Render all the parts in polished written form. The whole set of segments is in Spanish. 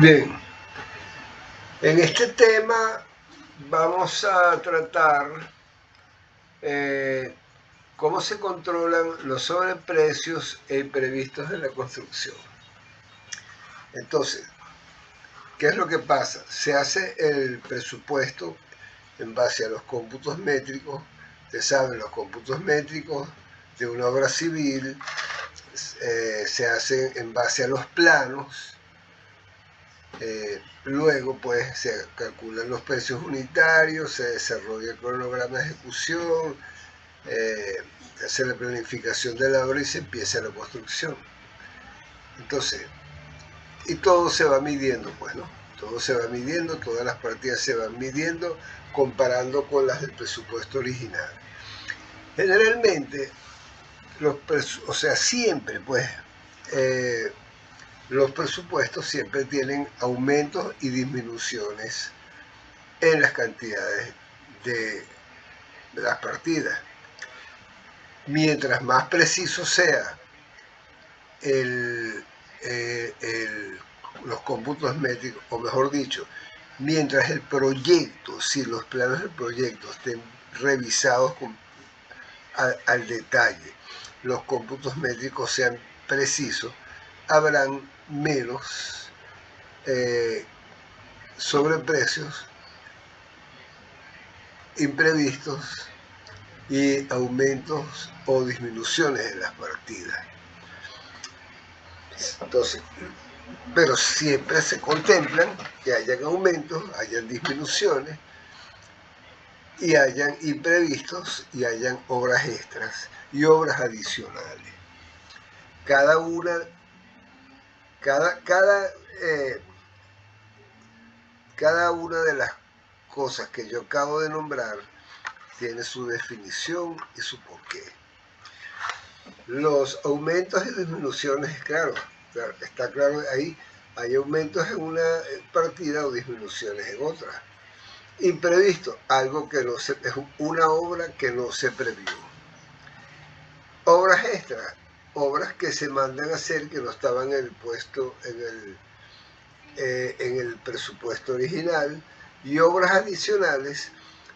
Bien, en este tema vamos a tratar cómo se controlan los sobreprecios e imprevistos en la construcción. Entonces, ¿qué es lo que pasa? Se hace el presupuesto en base a los cómputos métricos. Ustedes saben, los cómputos métricos de una obra civil se hacen en base a los planos. Luego pues se calculan los precios unitarios, se desarrolla el cronograma de ejecución, se hace la planificación de la obra y se empieza la construcción. Entonces, y todo se va midiendo, pues, ¿no? Todo se va midiendo, todas las partidas se van midiendo, comparando con las del presupuesto original. Generalmente, siempre, pues, los presupuestos siempre tienen aumentos y disminuciones en las cantidades de las partidas. Mientras más preciso sea los cómputos métricos, o mejor dicho, mientras el proyecto, si los planos del proyecto estén revisados al detalle, los cómputos métricos sean precisos, habrán menos sobreprecios imprevistos y aumentos o disminuciones en las partidas. Entonces, pero siempre se contemplan que hayan aumentos, hayan disminuciones y hayan imprevistos y hayan obras extras y obras adicionales. Cada una de las cosas que yo acabo de nombrar tiene su definición y su porqué. Los aumentos y disminuciones, claro, está claro ahí, hay aumentos en una partida o disminuciones en otra. Imprevisto, algo que no se, es una obra que no se previó. Obras extras, obras que se mandan a hacer que no estaban en el puesto, en el presupuesto original, y obras adicionales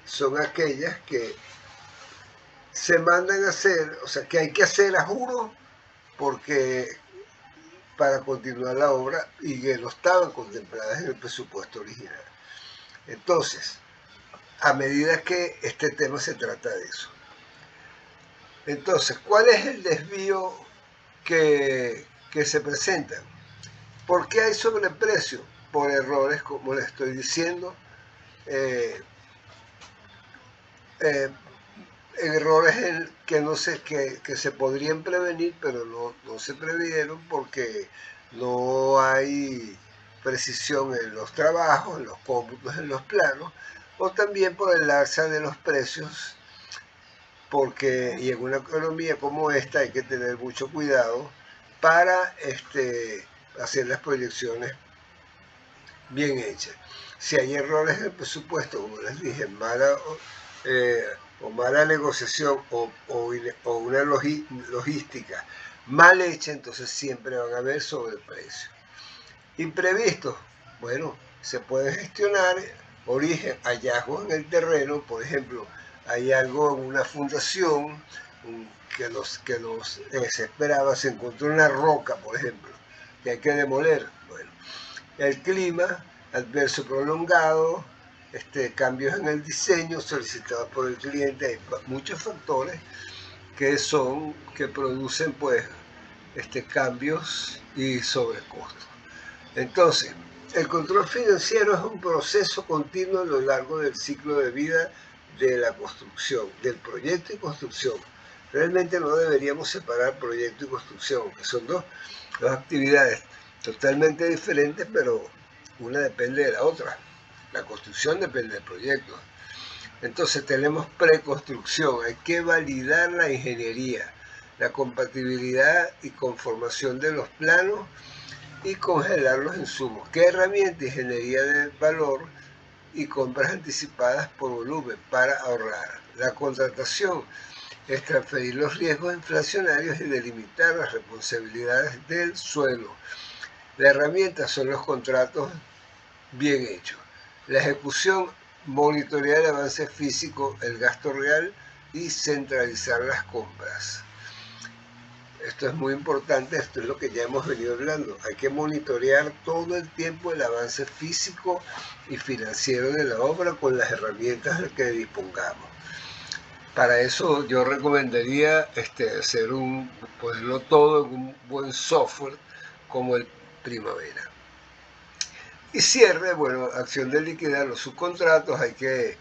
son aquellas que se mandan a hacer, o sea, que hay que hacer a juro porque para continuar la obra y que no estaban contempladas en el presupuesto original. Entonces, a medida que este tema se trata de eso. Entonces, ¿cuál es el desvío que se presenta? ¿Por qué hay sobreprecio? Por errores, como le estoy diciendo, errores que se podrían prevenir, pero no se previeron porque no hay precisión en los trabajos, en los cómputos, en los planos, o también por el alza de los precios, porque y en una economía como esta hay que tener mucho cuidado para hacer las proyecciones bien hechas. Si hay errores en el presupuesto, como les dije, mala negociación o una logística mal hecha, entonces siempre van a haber sobreprecios. Imprevistos, bueno, se puede gestionar, origen, hallazgos en el terreno, por ejemplo, hay algo en una fundación que se esperaba, se encontró una roca, por ejemplo, que hay que demoler. Bueno, el clima adverso prolongado, cambios en el diseño solicitados por el cliente, hay muchos factores que producen pues cambios y sobrecostos. Entonces, el control financiero es un proceso continuo a lo largo del ciclo de vida de la construcción, del proyecto y construcción. Realmente no deberíamos separar proyecto y construcción, que son dos actividades totalmente diferentes, pero una depende de la otra. La construcción depende del proyecto. Entonces tenemos preconstrucción, hay que validar la ingeniería, la compatibilidad y conformación de los planos y congelar los insumos. ¿Qué herramienta? Ingeniería de valor y compras anticipadas por volumen para ahorrar. La contratación es transferir los riesgos inflacionarios y delimitar las responsabilidades del suelo. La herramienta son los contratos bien hechos. La ejecución, monitorear el avance físico, el gasto real y centralizar las compras. Esto es muy importante, esto es lo que ya hemos venido hablando. Hay que monitorear todo el tiempo el avance físico y financiero de la obra con las herramientas de que dispongamos. Para eso yo recomendaría ponerlo todo en un buen software como el Primavera. Y cierre, bueno, acción de liquidar los subcontratos, hay que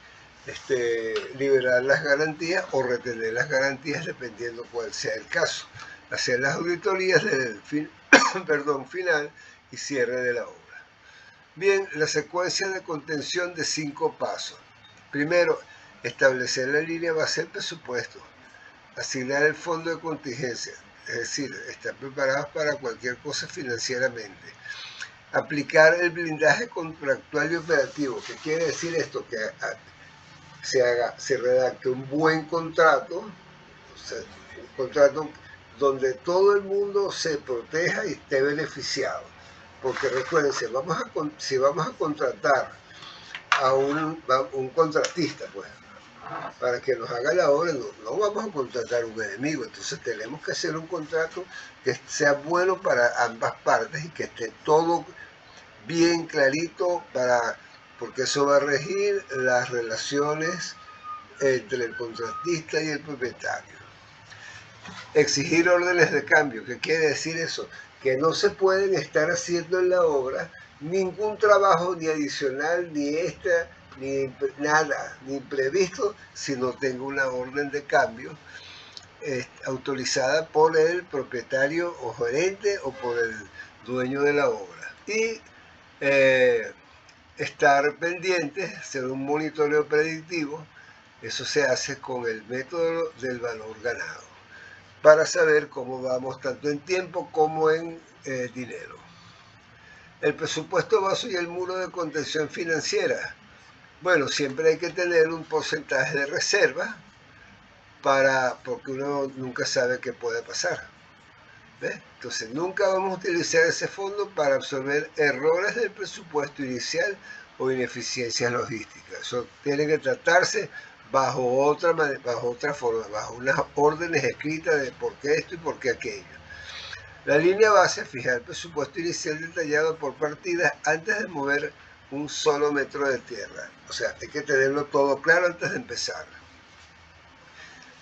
liberar las garantías o retener las garantías dependiendo cuál sea el caso. Hacer las auditorías del final y cierre de la obra. Bien, la secuencia de contención de 5 pasos. Primero, establecer la línea base del presupuesto. Asignar el fondo de contingencia, es decir, estar preparados para cualquier cosa financieramente. Aplicar el blindaje contractual y operativo. ¿Qué quiere decir esto? Que se redacte un buen contrato, o sea, un contrato donde todo el mundo se proteja y esté beneficiado. Porque recuerden, si vamos a contratar a un contratista, pues, para que nos haga la obra, no vamos a contratar un enemigo. Entonces tenemos que hacer un contrato que sea bueno para ambas partes y que esté todo bien clarito, porque eso va a regir las relaciones entre el contratista y el propietario. Exigir órdenes de cambio. ¿Qué quiere decir eso? Que no se pueden estar haciendo en la obra ningún trabajo ni adicional, ni extra, ni nada, ni imprevisto, si no tengo una orden de cambio autorizada por el propietario o gerente o por el dueño de la obra. Y estar pendiente, hacer un monitoreo predictivo. Eso se hace con el método del valor ganado, para saber cómo vamos tanto en tiempo como en dinero. El presupuesto base y el muro de contención financiera. Bueno, siempre hay que tener un porcentaje de reserva porque uno nunca sabe qué puede pasar. ¿Ves? Entonces nunca vamos a utilizar ese fondo para absorber errores del presupuesto inicial o ineficiencias logísticas. Eso tiene que tratarse bajo otra forma, bajo unas órdenes escritas de por qué esto y por qué aquello. La línea base, fijar el presupuesto inicial detallado por partidas antes de mover un solo metro de tierra. O sea, hay que tenerlo todo claro antes de empezar.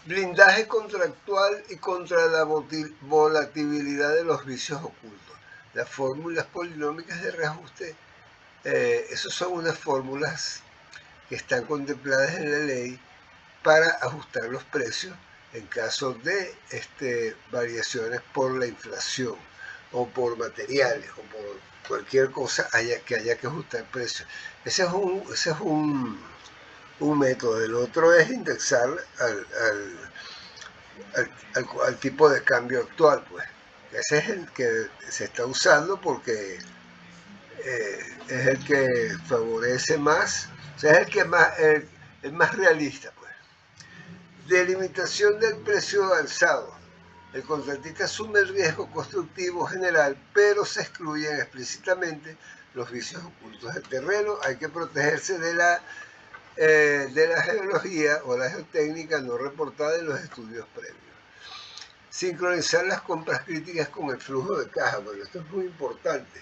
Blindaje contractual y contra la volatilidad de los vicios ocultos. Las fórmulas polinómicas de reajuste, esas son unas fórmulas que están contempladas en la ley para ajustar los precios en caso de variaciones por la inflación o por materiales o por cualquier cosa que haya que ajustar precios. Ese es un método. El otro es indexar al tipo de cambio actual, pues. Ese es el que se está usando porque es el que favorece más, o sea, es el más realista, pues. Delimitación del precio alzado. El contratista asume el riesgo constructivo general, pero se excluyen explícitamente los vicios ocultos del terreno. Hay que protegerse de la geología o la geotécnica no reportada en los estudios previos. Sincronizar las compras críticas con el flujo de caja. Bueno, esto es muy importante.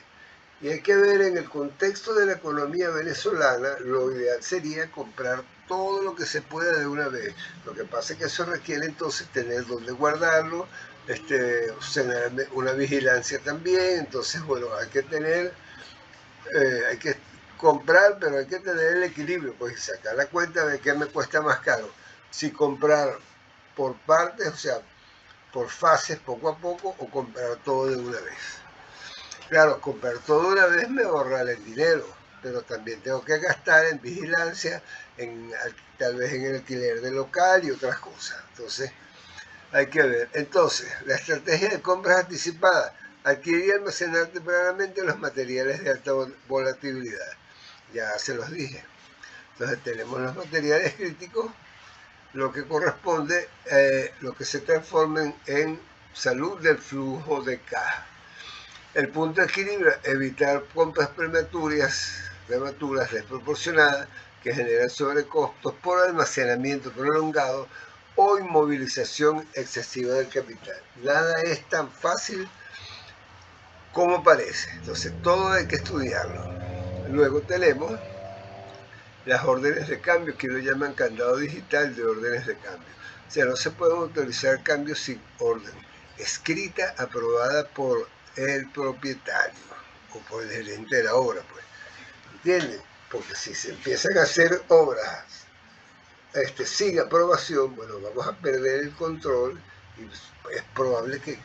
Y hay que ver en el contexto de la economía venezolana, lo ideal sería comprar todo lo que se pueda de una vez. Lo que pasa es que eso requiere entonces tener donde guardarlo, tener una vigilancia también. Entonces, bueno, hay que comprar, pero hay que tener el equilibrio, pues sacar la cuenta de qué me cuesta más caro. Si comprar por partes, o sea, por fases, poco a poco, o comprar todo de una vez. Claro, comprar todo de una vez me ahorra el dinero, pero también tengo que gastar en vigilancia, tal vez en el alquiler del local y otras cosas. Entonces, hay que ver. Entonces, la estrategia de compras anticipadas. Adquirir y almacenar tempranamente los materiales de alta volatilidad. Ya se los dije. Entonces tenemos los materiales críticos, lo que corresponde, lo que se transformen en salud del flujo de caja. El punto de equilibrio, evitar compras prematuras desproporcionadas que generan sobrecostos por almacenamiento prolongado o inmovilización excesiva del capital. Nada es tan fácil como parece. Entonces, todo hay que estudiarlo. Luego tenemos las órdenes de cambio, que lo llaman candado digital de órdenes de cambio. O sea, no se pueden autorizar cambios sin orden escrita aprobada por el propietario o por el gerente de la obra, pues. ¿Entienden? Porque si se empiezan a hacer obras sin aprobación, bueno, vamos a perder el control y es probable que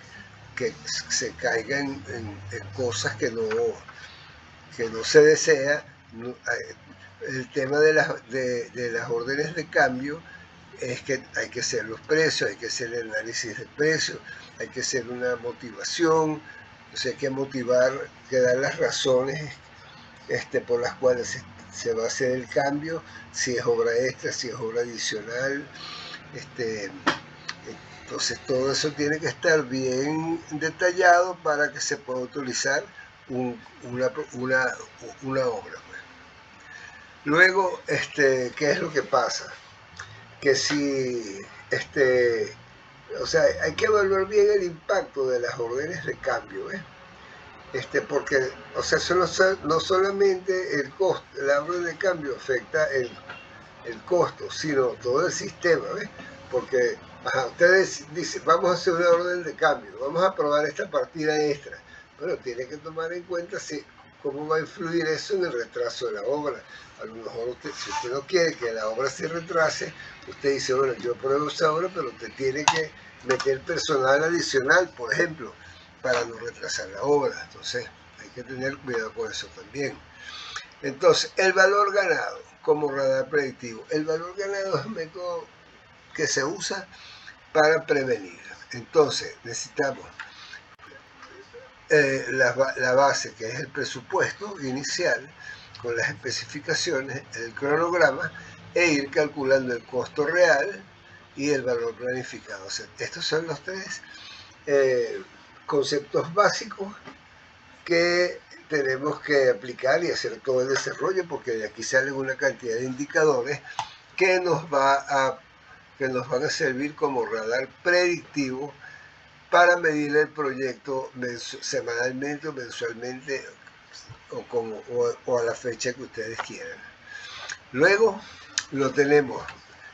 se caigan en cosas que no se desea. El tema de las órdenes de cambio es que hay que hacer los precios, hay que hacer el análisis de precios, hay que hacer una motivación, o sea, hay que motivar, que dar las razones por las cuales se va a hacer el cambio, si es obra extra, si es obra adicional. Entonces todo eso tiene que estar bien detallado para que se pueda utilizar una obra. Luego, ¿qué es lo que pasa? Que si, o sea, hay que evaluar bien el impacto de las órdenes de cambio, porque, o sea, eso no solamente el costo, la orden de cambio afecta el costo, sino todo el sistema, ¿ves? Porque ustedes dicen, vamos a hacer una orden de cambio, vamos a aprobar esta partida extra. Bueno, tiene que tomar en cuenta cómo va a influir eso en el retraso de la obra. A lo mejor si usted no quiere que la obra se retrase, usted dice, bueno, yo apruebo esa obra, pero usted tiene que meter personal adicional, por ejemplo, para no retrasar la obra. Entonces, hay que tener cuidado con eso también. Entonces, el valor ganado como radar predictivo. El valor ganado es un método que se usa para prevenir. Entonces, necesitamos la base, que es el presupuesto inicial, con las especificaciones, el cronograma, e ir calculando el costo real y el valor planificado. O sea, estos son los tres conceptos básicos que tenemos que aplicar y hacer todo el desarrollo, porque de aquí salen una cantidad de indicadores que nos van a servir como radar predictivo para medir el proyecto semanalmente o mensualmente o a la fecha que ustedes quieran. Luego lo tenemos.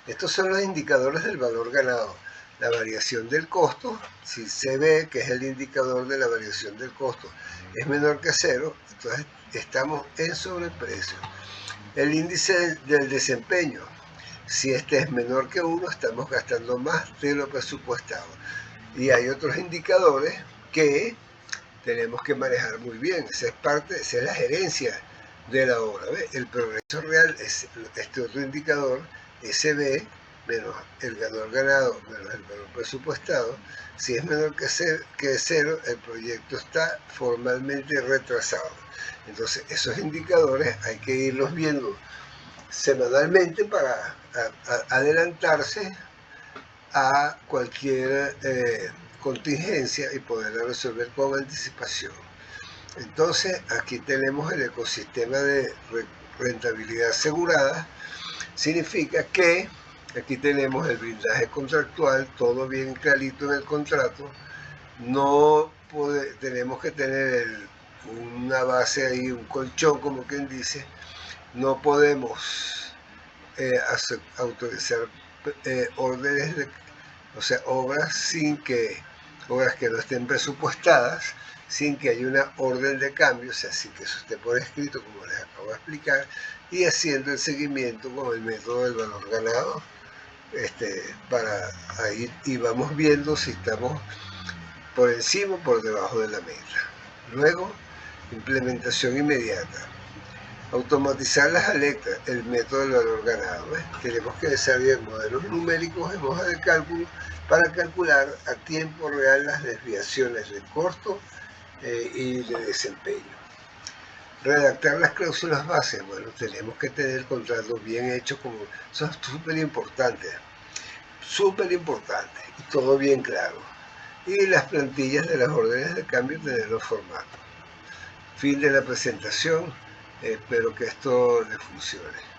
Estos son los indicadores del valor ganado. La variación del costo, si se ve que es el indicador de la variación del costo, es menor que 0, entonces estamos en sobreprecio. El índice del desempeño, si este es menor que 1, estamos gastando más de lo presupuestado. Y hay otros indicadores que tenemos que manejar muy bien. Esa es la gerencia de la obra. ¿Ves? El progreso real es este otro indicador, SB, menos el valor ganado menos el valor presupuestado. Si es menor que 0, el proyecto está formalmente retrasado. Entonces, esos indicadores hay que irlos viendo semanalmente para adelantarse a cualquier contingencia y poderla resolver con anticipación. Entonces, aquí tenemos el ecosistema de rentabilidad asegurada. Significa que aquí tenemos el blindaje contractual, todo bien clarito en el contrato. No tenemos que tener una base ahí, un colchón, como quien dice. No podemos autorizar órdenes obras que no estén presupuestadas, sin que haya una orden de cambio, o sea, sin que eso esté por escrito, como les acabo de explicar, y haciendo el seguimiento con el método del valor ganado, para ahí, y vamos viendo si estamos por encima o por debajo de la meta. Luego, implementación inmediata. Automatizar las alertas, el método del valor ganado. Tenemos que desarrollar modelos numéricos en hoja de cálculo para calcular a tiempo real las desviaciones de costo y de desempeño. Redactar las cláusulas bases. Bueno, tenemos que tener el contrato bien hecho, eso es súper importante, y todo bien claro. Y las plantillas de las órdenes de cambio, tener los formatos. Fin de la presentación. Espero que esto les funcione.